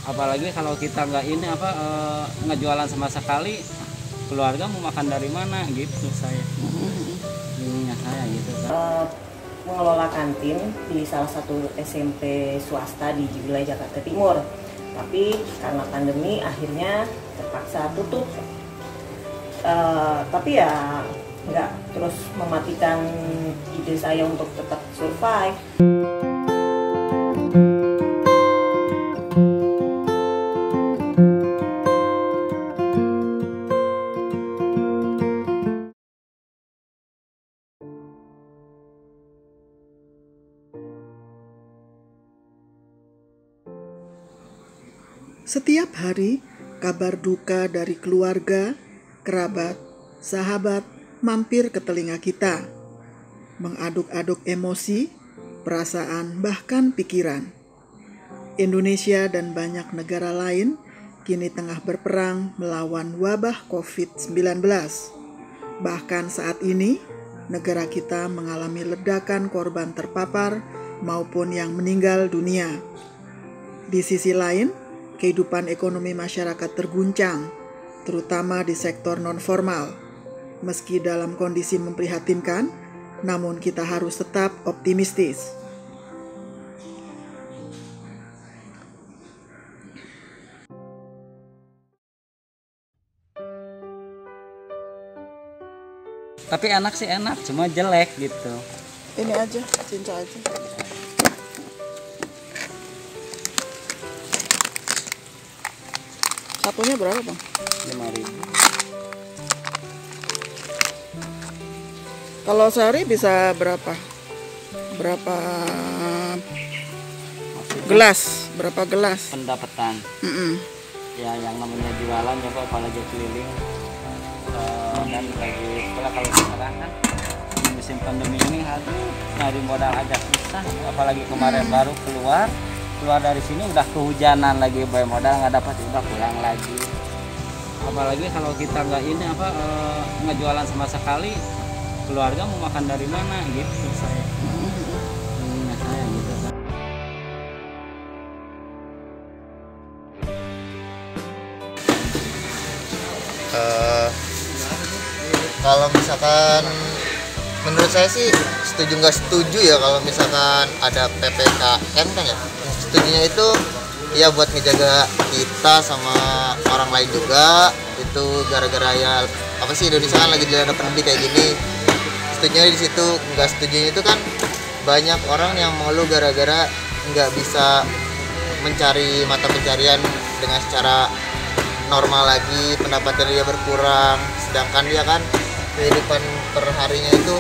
Apalagi kalau kita nggak ini ngejualan sama sekali, keluarga mau makan dari mana gitu saya. Ininya saya gitu kan. Mengelola kantin di salah satu SMP swasta di wilayah Jakarta Timur. Tapi karena pandemi akhirnya terpaksa tutup. Tapi ya nggak terus mematikan ide saya untuk tetap survive. Setiap hari, kabar duka dari keluarga, kerabat, sahabat mampir ke telinga kita, mengaduk-aduk emosi, perasaan, bahkan pikiran. Indonesia dan banyak negara lain kini tengah berperang melawan wabah COVID-19. Bahkan saat ini, negara kita mengalami ledakan korban terpapar maupun yang meninggal dunia. Di sisi lain, kehidupan ekonomi masyarakat terguncang, terutama di sektor non-formal. Meski dalam kondisi memprihatinkan, namun kita harus tetap optimistis. Tapi enak sih enak, cuma jelek gitu. Ini aja, cinta aja. Satunya berapa, Bang? 5.000. Kalau sehari bisa berapa? Berapa gelas? Berapa gelas? Pendapatan. Ya yang namanya jualan ya Pak, apalagi keliling. Dan lagi pula kalau sekarang kan musim pandemi ini nyari modal agak susah, apalagi kemarin baru keluar dari sini udah kehujanan lagi, bayar modal nggak dapat, udah pulang lagi. Apalagi kalau kita nggak ini ngejualan sama sekali, keluarga mau makan dari mana gitu saya. Ininya saya gitu kan. Kalau misalkan menurut saya sih setuju nggak setuju ya kalau misalkan ada PPKM kan ya. Setujunya itu ya buat ngejaga kita sama orang lain juga, itu gara-gara ya apa sih, Indonesia kan lagi dilanda pandemi kayak gini. Setujunya di situ. Nggak setujunya itu kan banyak orang yang mengeluh gara-gara nggak bisa mencari mata pencarian dengan secara normal lagi, pendapatan dia berkurang, sedangkan dia kan kehidupan perharinya itu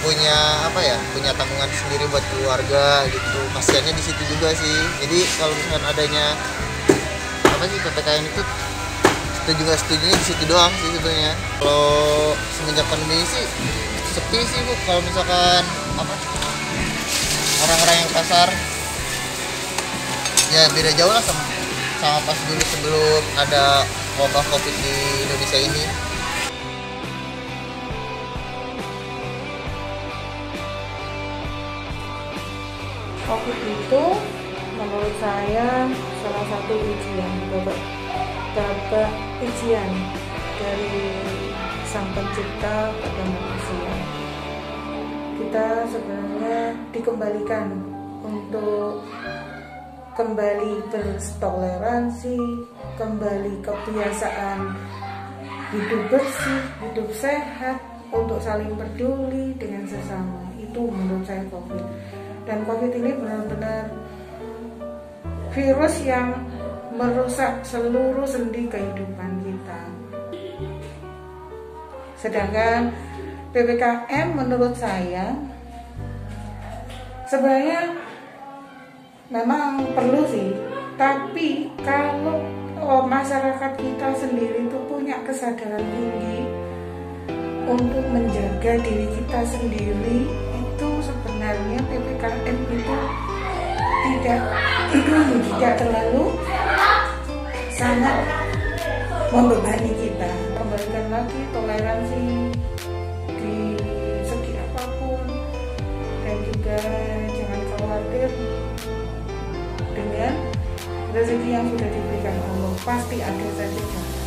punya tanggungan sendiri buat keluarga gitu. Kasiannya di situ juga sih. Jadi kalau misalkan adanya PPKM itu setuju nggak setujunya di situ doang sih sebetulnya. Kalau semenjak pandemi sih sepi sih Bu. Kalau misalkan orang-orang yang pasar ya beda jauh lah sama pas dulu sebelum ada wabah COVID di Indonesia ini. COVID itu menurut saya salah satu ujian, babak ujian dari Sang Pencipta pada manusia. Kita sebenarnya dikembalikan untuk kembali bertoleransi, kembali kebiasaan hidup bersih, hidup sehat, untuk saling peduli dengan sesama. Itu menurut saya COVID. Dan COVID ini benar-benar virus yang merusak seluruh sendi kehidupan kita. Sedangkan PPKM menurut saya sebenarnya memang perlu sih, tapi kalau masyarakat kita sendiri itu punya kesadaran tinggi untuk menjaga diri kita sendiri, itu sebenarnya PPKM itu tidak terlalu sangat membebani kita. Kembalikan lagi toleransi di segi apapun, dan juga jangan khawatir dengan rezeki rezeki yang sudah diberikan Allah pasti ada saja jalan.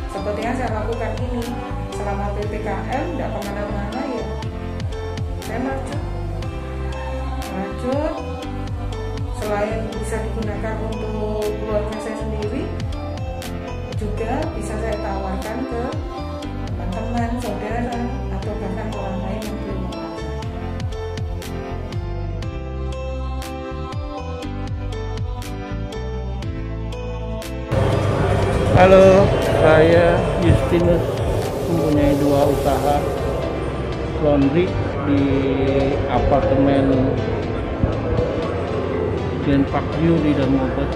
Seperti yang saya lakukan ini selama PPKM, tidak kemana-mana ya, saya marjut. Selain bisa digunakan untuk keluarga saya sendiri, juga bisa saya tawarkan ke teman, saudara, atau bahkan orang lain yang belum mengenal saya. Halo, saya Justinus, mempunyai 2 usaha laundry di apartemen Grand Park View di Danmobet.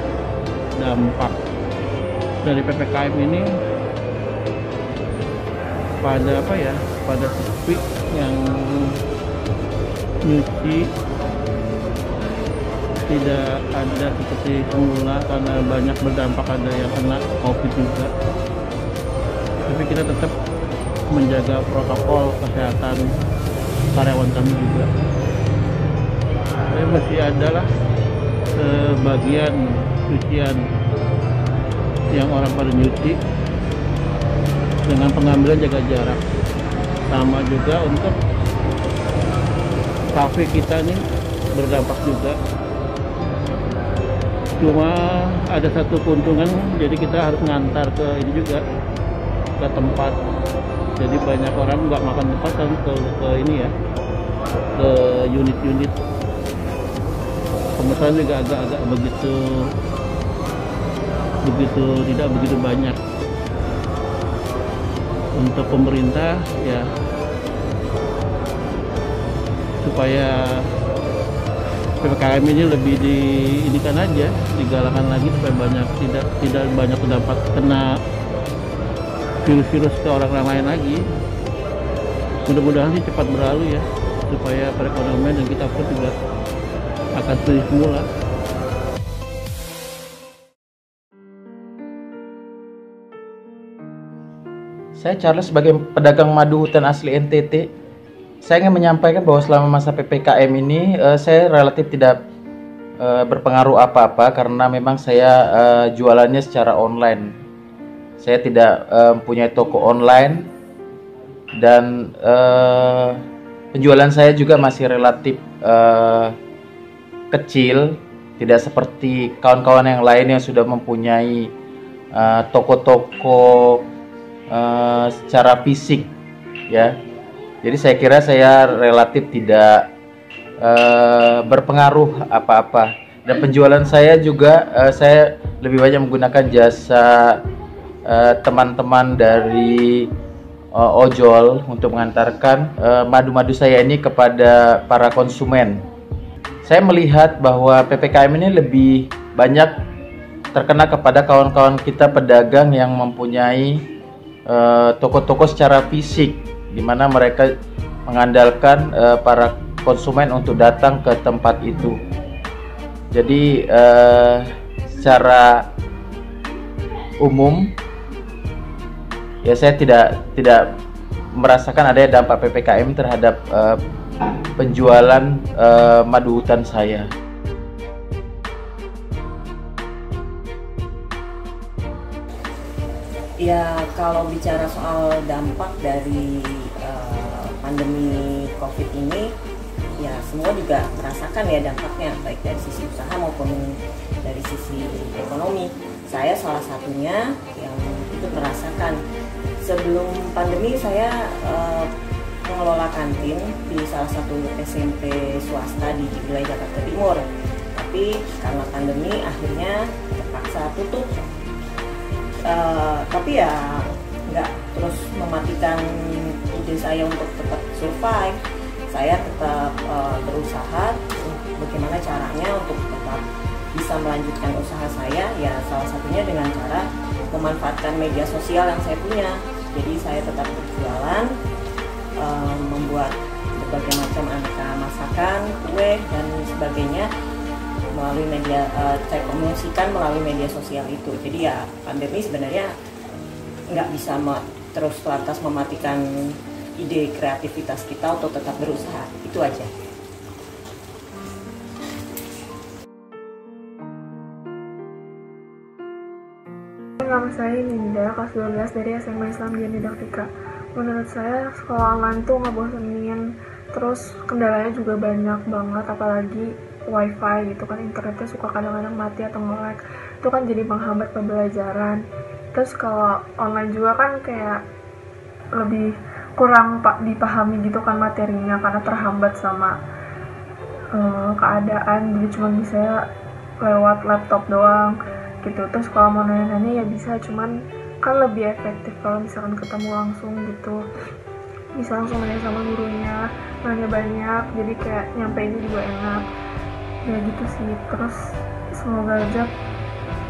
Dampak dari PPKM ini pada sepi yang nyuci tidak ada seperti semula karena banyak berdampak, ada yang kena COVID juga. Tapi kita tetap menjaga protokol kesehatan karyawan kami juga. Tapi masih ada lah sebagian cucian yang orang pada nyuci dengan pengambilan jaga jarak. Sama juga untuk kafe kita nih berdampak juga. Cuma ada satu keuntungan, jadi kita harus ngantar ke ini juga, ke tempat. Jadi banyak orang nggak makan tempat kan ke ini ya, ke unit-unit. Pemesanan juga agak tidak begitu banyak. Untuk pemerintah ya, supaya PPKM ini lebih diinikan aja, digalakan lagi supaya tidak banyak terdapat kena virus ke orang lain lagi. Mudah-mudahan sih cepat berlalu ya, supaya perekonomian dan kita pun juga akan pulih semula. Saya Charles sebagai pedagang madu hutan asli NTT. Saya ingin menyampaikan bahwa selama masa PPKM ini saya relatif tidak berpengaruh apa-apa karena memang saya jualannya secara online. Saya tidak mempunyai toko online dan penjualan saya juga masih relatif kecil, tidak seperti kawan-kawan yang lain yang sudah mempunyai toko-toko secara fisik ya. Jadi saya kira saya relatif tidak berpengaruh apa-apa. Dan penjualan saya juga saya lebih banyak menggunakan jasa teman-teman dari ojol untuk mengantarkan madu-madu saya ini kepada para konsumen. Saya melihat bahwa PPKM ini lebih banyak terkena kepada kawan-kawan kita pedagang yang mempunyai toko-toko secara fisik, di mana mereka mengandalkan para konsumen untuk datang ke tempat itu. Jadi secara umum ya saya tidak merasakan adanya dampak PPKM terhadap penjualan madu hutan saya. Ya, kalau bicara soal dampak dari pandemi COVID ini, ya semua juga merasakan ya dampaknya, baik dari sisi usaha maupun dari sisi ekonomi. Saya salah satunya yang ikut merasakan. Sebelum pandemi saya mengelola kantin di salah satu SMP swasta di wilayah Jakarta Timur. Tapi karena pandemi akhirnya terpaksa tutup. Tapi ya nggak terus mematikan ide saya untuk tetap survive. Saya tetap berusaha bagaimana caranya untuk tetap bisa melanjutkan usaha saya, ya salah satunya dengan cara memanfaatkan media sosial yang saya punya. Jadi saya tetap berjualan, membuat berbagai macam aneka masakan, kue dan sebagainya melalui media, saya promosikan melalui media sosial itu. Jadi ya pandemi sebenarnya nggak bisa terus lantas mematikan ide kreativitas kita untuk tetap berusaha, itu aja. Nama saya Ninda, kelas 12 dari SMA Islam Didaktika. Menurut saya sekolah online tuh ngebosenin, terus kendalanya juga banyak banget, apalagi wifi gitu kan, internetnya suka kadang-kadang mati atau nge-lag, itu kan jadi menghambat pembelajaran. Terus kalau online juga kan kayak lebih kurang dipahami gitu kan materinya, karena terhambat sama keadaan, jadi cuma bisa lewat laptop doang gitu. Terus kalau mau nanya-nanya ya bisa, cuman kan lebih efektif kalau misalkan ketemu langsung gitu, bisa langsung nanya sama gurunya, nanya banyak, jadi kayak nyampeinnya juga enak ya gitu sih. Terus semoga aja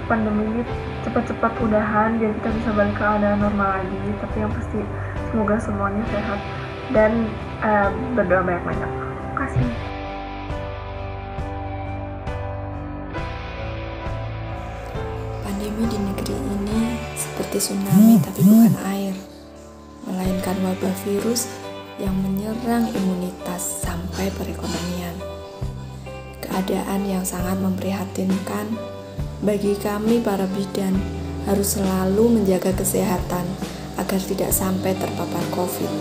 pandemi ini cepat-cepat udahan biar kita bisa balik ke keadaan normal lagi, tapi yang pasti semoga semuanya sehat dan berdoa banyak-banyak. Terima kasih. Pandemi di negeri ini seperti tsunami tapi bukan air, melainkan wabah virus yang menyerang imunitas sampai perekonomian. Keadaan yang sangat memprihatinkan. Bagi kami para bidan harus selalu menjaga kesehatan agar tidak sampai terpapar COVID.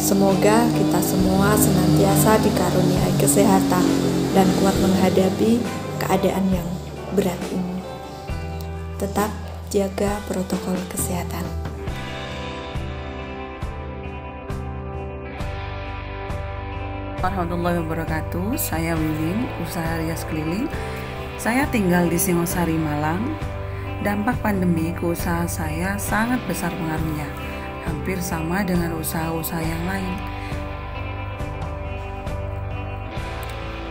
Semoga kita semua senantiasa dikaruniai kesehatan dan kuat menghadapi keadaan yang berat ini. Tetap jaga protokol kesehatan. Warahmatullahi wabarakatuh. Saya Wilin, usaha rias keliling. Saya tinggal di Singosari, Malang. Dampak pandemi ke usaha saya sangat besar pengaruhnya, hampir sama dengan usaha-usaha yang lain.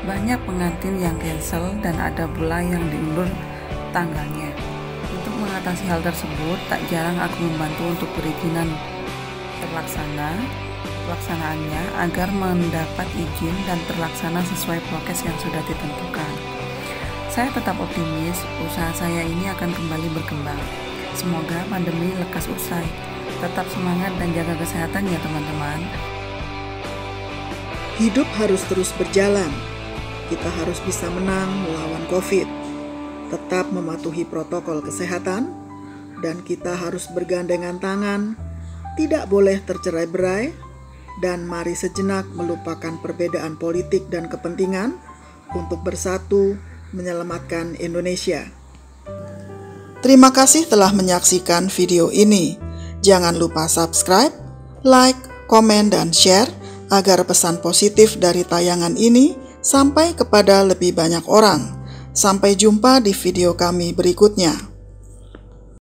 Banyak pengantin yang cancel dan ada pula yang diundur tanggalnya. Untuk mengatasi hal tersebut, tak jarang aku membantu untuk perizinan pelaksanaannya agar mendapat izin dan terlaksana sesuai prokes yang sudah ditentukan. Saya tetap optimis usaha saya ini akan kembali berkembang. Semoga pandemi lekas usai. Tetap semangat dan jaga kesehatan ya teman-teman. Hidup harus terus berjalan. Kita harus bisa menang melawan COVID. Tetap mematuhi protokol kesehatan dan kita harus bergandengan tangan. Tidak boleh tercerai-berai dan mari sejenak melupakan perbedaan politik dan kepentingan untuk bersatu menyelamatkan Indonesia. Terima kasih telah menyaksikan video ini. Jangan lupa subscribe, like, komen, dan share agar pesan positif dari tayangan ini sampai kepada lebih banyak orang. Sampai jumpa di video kami berikutnya.